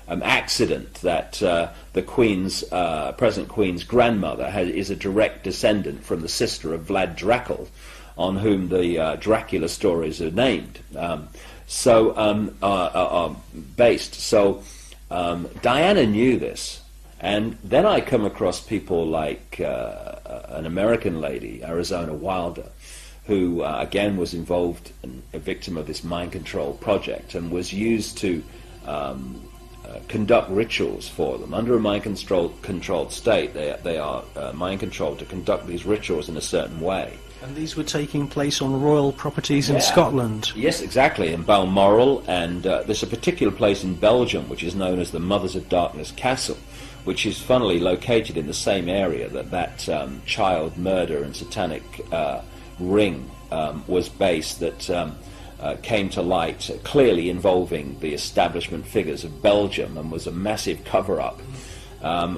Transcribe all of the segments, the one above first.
accident that the Queen's, present Queen's grandmother is a direct descendant from the sister of Vlad Dracul, on whom the Dracula stories are named. Are based. So Diana knew this, and then I come across people like an American lady, Arizona Wilder, who again was involved in a victim of this mind control project and was used to conduct rituals for them. Under a mind controlled state, they are mind controlled to conduct these rituals in a certain way. And these were taking place on royal properties in Scotland? Yes, exactly, in Balmoral, and there's a particular place in Belgium which is known as the Mothers of Darkness Castle, which is funnily located in the same area that child murder and satanic ring was based, that came to light, clearly involving the establishment figures of Belgium, and was a massive cover-up.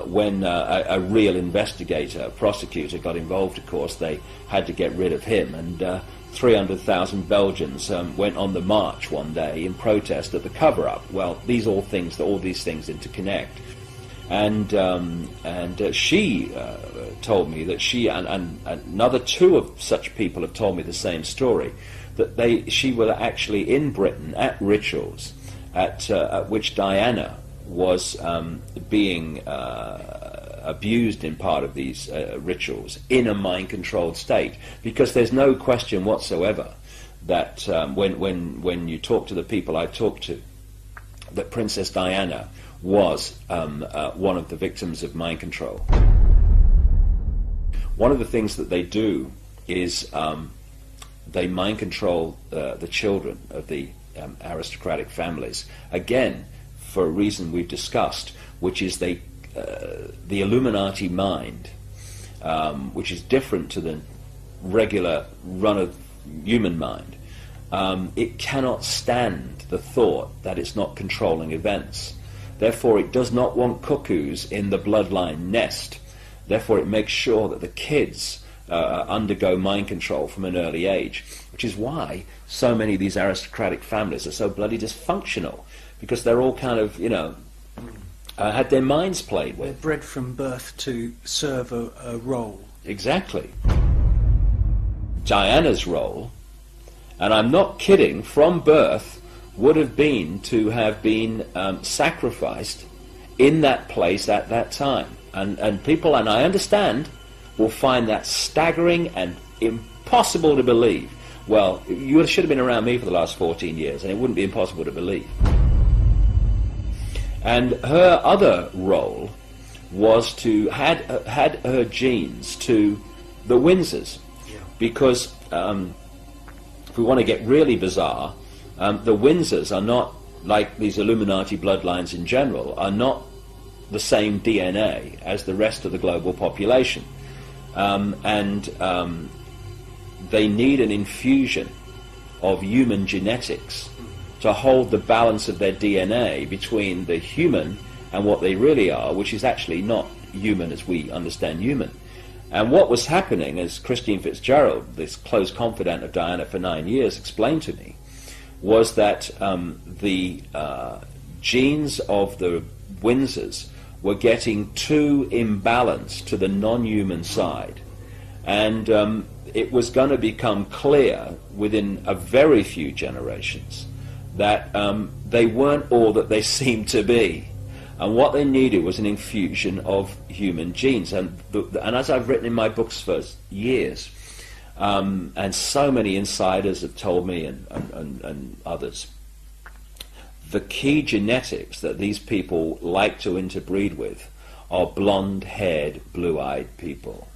When a real investigator, a prosecutor, got involved, of course, they had to get rid of him, and 300,000 Belgians went on the march one day in protest at the cover-up. Well, all these things interconnect. And she told me that she and another two of such people have told me the same story, that she was actually in Britain at rituals at which Diana was being abused in part of these rituals in a mind-controlled state, because there's no question whatsoever that when you talk to the people I talked to, that Princess Diana was one of the victims of mind control. One of the things that they do is they mind control the children of the aristocratic families, again for a reason we've discussed, which is the Illuminati mind, which is different to the regular run of human mind. It cannot stand the thought that it's not controlling events. Therefore, it does not want cuckoos in the bloodline nest. Therefore, it makes sure that the kids undergo mind control from an early age, which is why so many of these aristocratic families are so bloody dysfunctional, because they're all kind of, had their minds played with. They're bred from birth to serve a role. Exactly. Diana's role, and I'm not kidding, from birth, would have been to have been sacrificed in that place at that time. And people, and I understand, will find that staggering and impossible to believe. Well, you should have been around me for the last 14 years, and it wouldn't be impossible to believe. And her other role was to had her genes to the Windsors, because if we want to get really bizarre, the Windsors are not, like these Illuminati bloodlines in general, are not the same DNA as the rest of the global population. They need an infusion of human genetics to hold the balance of their DNA between the human and what they really are, which is actually not human as we understand human. And what was happening, as Christine Fitzgerald, this close confidant of Diana for 9 years, explained to me, was that the genes of the Windsors were getting too imbalanced to the non-human side. And it was going to become clear within a very few generations that they weren't all that they seemed to be. And what they needed was an infusion of human genes. And as I've written in my books for years, and so many insiders have told me, and others, the key genetics that these people like to interbreed with are blonde-haired, blue-eyed people.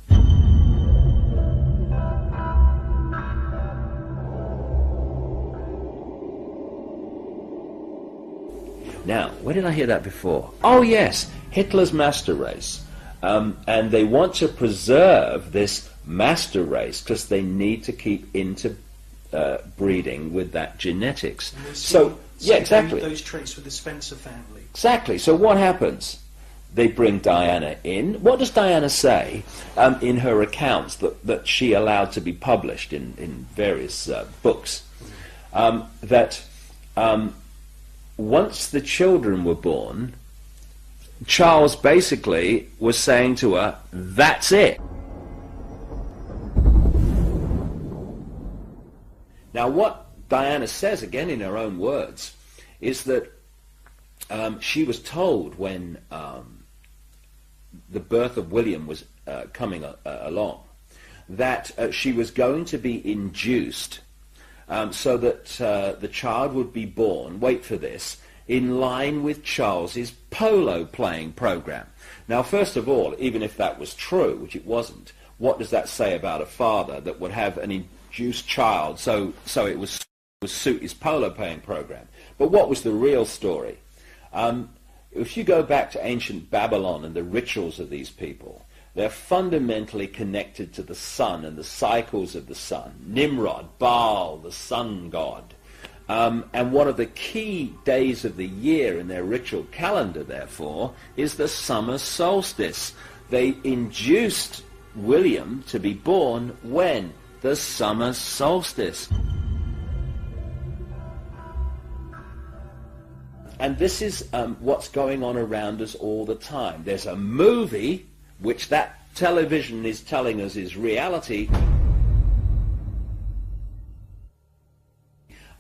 Now, where did I hear that before? Oh yes, Hitler's master race. And they want to preserve this master race because they need to keep interbreeding with that genetics. So, yeah, exactly. Those traits with the Spencer family. Exactly. So what happens? They bring Diana in. What does Diana say in her accounts that she allowed to be published in various books? That once the children were born, Charles basically was saying to her, that's it. Now what Diana says, again in her own words, is that she was told when the birth of William was coming along, that she was going to be induced so that the child would be born, wait for this, in line with Charles's polo playing program. Now, first of all, even if that was true, which it wasn't, what does that say about a father that would have an induced child so it would suit his polo playing program? But what was the real story? If you go back to ancient Babylon and the rituals of these people, they're fundamentally connected to the sun and the cycles of the sun. Nimrod, Baal, the sun god. And one of the key days of the year in their ritual calendar, therefore, is the summer solstice. They induced William to be born when? The summer solstice. And this is what's going on around us all the time. There's a movie, which that television is telling us is reality,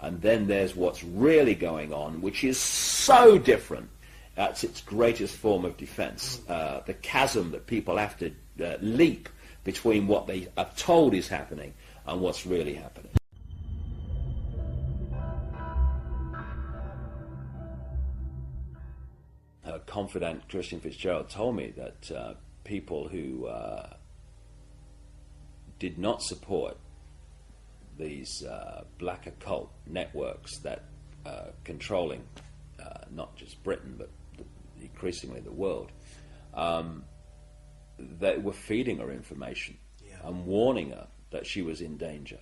and then there's what's really going on, which is so different. That's its greatest form of defense. The chasm that people have to leap between what they are told is happening and what's really happening. A confidant, Christian Fitzgerald, told me that people who did not support these black occult networks that controlling not just Britain but increasingly the world, they were feeding her information and warning her that she was in danger.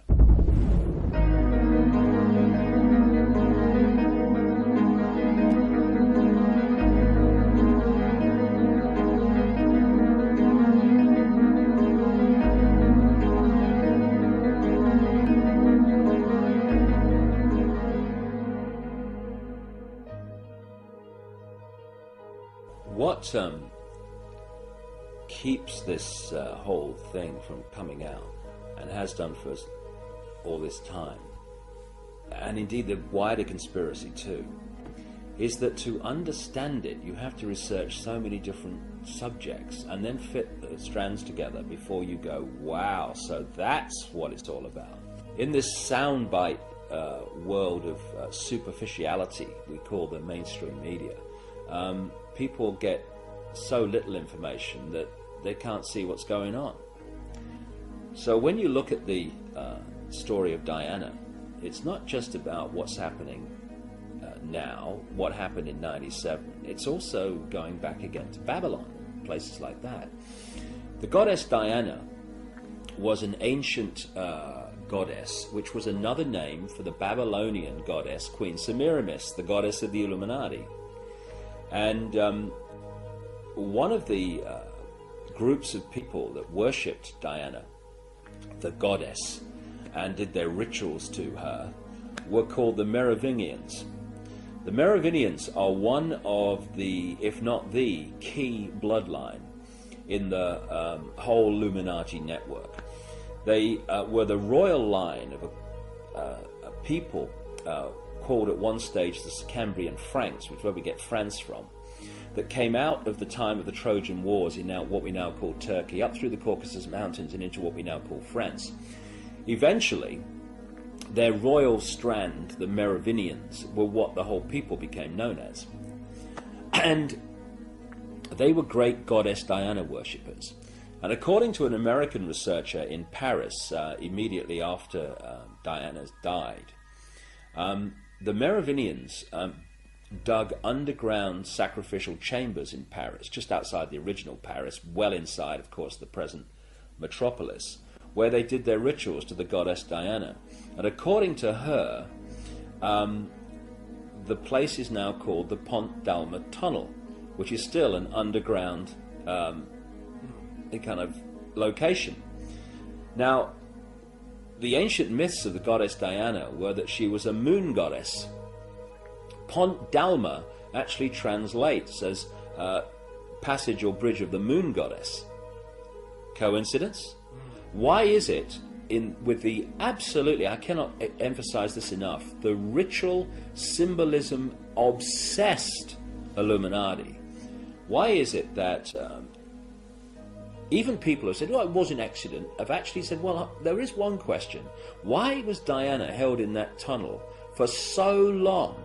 What keeps this whole thing from coming out, and has done for us all this time, and indeed the wider conspiracy too, is that to understand it you have to research so many different subjects and then fit the strands together before you go, wow, so that's what it's all about. In this soundbite world of superficiality we call the mainstream media, people get so little information that they can't see what's going on. So when you look at the story of Diana, it's not just about what's happening now, what happened in 97. It's also going back again to Babylon, places like that. The goddess Diana was an ancient goddess, which was another name for the Babylonian goddess Queen Semiramis, the goddess of the Illuminati. And one of the groups of people that worshipped Diana, the goddess, and did their rituals to her were called the Merovingians. The Merovingians are one of the, if not the, key bloodline in the whole Illuminati network. They were the royal line of a people called at one stage the Cambrian Franks, which is where we get France from, that came out of the time of the Trojan Wars in now what we now call Turkey, up through the Caucasus Mountains and into what we now call France. Eventually, their royal strand, the Merovingians, were what the whole people became known as. And they were great goddess Diana worshippers. And according to an American researcher in Paris, immediately after Diana died, the Merovingians dug underground sacrificial chambers in Paris, just outside the original Paris, well inside, of course, the present metropolis, where they did their rituals to the goddess Diana. And according to her, the place is now called the Pont d'Alma Tunnel, which is still an underground kind of location. Now, the ancient myths of the goddess Diana were that she was a moon goddess, Pont Dalma actually translates as passage or bridge of the moon goddess. Coincidence? Why is it with the absolutely, I cannot emphasize this enough, the ritual symbolism obsessed Illuminati, why is it that even people who said, well, it was an accident, have actually said, well, there is one question. Why was Diana held in that tunnel for so long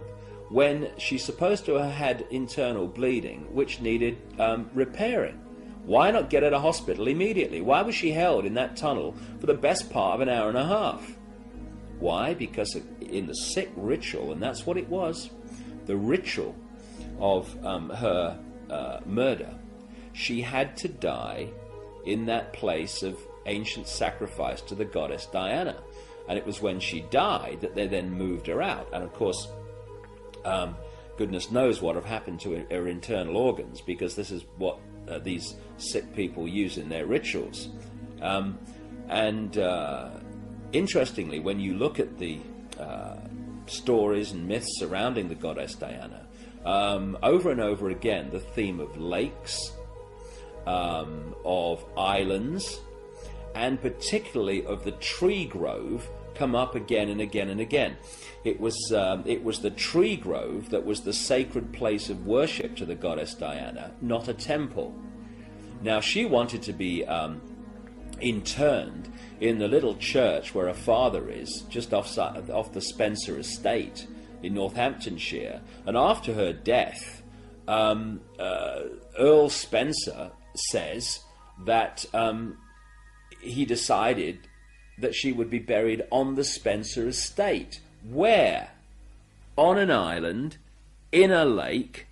when she's supposed to have had internal bleeding which needed repairing? Why not get her to hospital immediately? Why was she held in that tunnel for the best part of an hour and a half? Why? Because in the sick ritual, and that's what it was, the ritual of her murder, she had to die in that place of ancient sacrifice to the goddess Diana. And it was when she died that they then moved her out. And of course, goodness knows what have happened to her internal organs, because this is what these sick people use in their rituals. Interestingly, when you look at the stories and myths surrounding the goddess Diana, over and over again, the theme of lakes, of islands, and particularly of the tree grove come up again and again and again. It was the tree grove that was the sacred place of worship to the goddess Diana, not a temple. Now, she wanted to be interned in the little church where her father is, just off the Spencer estate in Northamptonshire. And after her death, Earl Spencer says that he decided that she would be buried on the Spencer estate. Where? On an island, in a lake,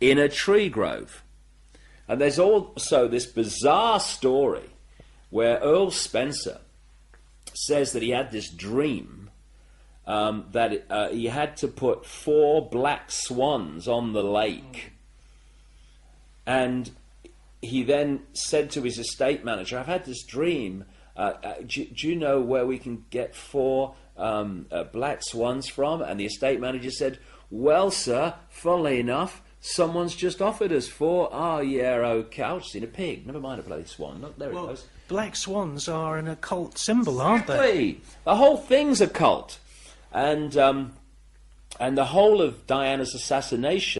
in a tree grove. And there's also this bizarre story where Earl Spencer says that he had this dream that he had to put 4 black swans on the lake. And he then said to his estate manager, I've had this dream. Do you know where we can get 4 black swans from? And the estate manager said, well, sir, funnily enough, someone's just offered us 4. Oh, yeah, okay. I've seen a pig. Never mind a bloody swan. Look, there it goes. Black swans are an occult symbol, aren't they? Exactly. The whole thing's occult. And the whole of Diana's assassination